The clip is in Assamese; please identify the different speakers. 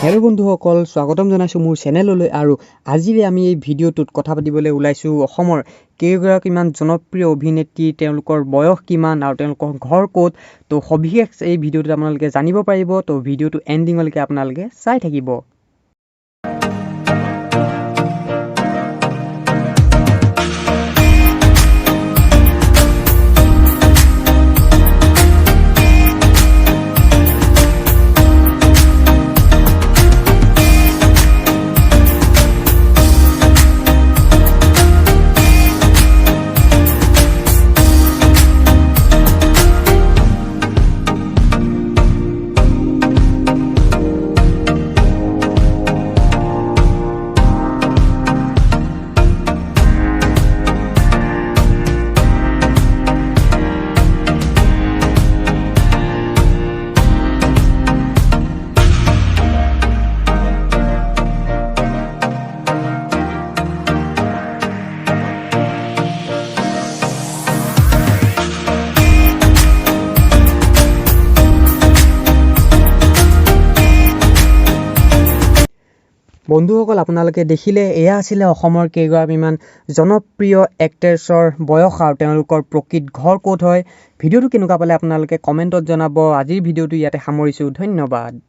Speaker 1: হেল্ল' বন্ধুসকল, স্বাগতম জনাইছোঁ মোৰ চেনেললৈ। আৰু আজিৰে আমি এই ভিডিঅ'টোত কথা পাতিবলৈ ওলাইছোঁ অসমৰ কেইগৰাকীমান জনপ্ৰিয় অভিনেত্ৰী, তেওঁলোকৰ বয়স কিমান আৰু তেওঁলোকৰ ঘৰ ক'ত। তো সবিশেষ এই ভিডিঅ'টোত আপোনালোকে জানিব পাৰিব। তো ভিডিঅ'টো এণ্ডিঙলৈকে আপোনালোকে চাই থাকিব। বন্ধুসকল, আপোনালোকে দেখিলে এয়া আছিলে অসমৰ কেইগৰাকীমান জনপ্ৰিয় এক্ট্ৰেছৰ বয়স আৰু তেওঁলোকৰ প্ৰকৃত ঘৰ ক'ত হয়। ভিডিঅ'টো কেনেকুৱা পালে আপোনালোকে কমেণ্টত জনাব। আজিৰ ভিডিঅ'টো ইয়াতে সামৰিছোঁ। ধন্যবাদ।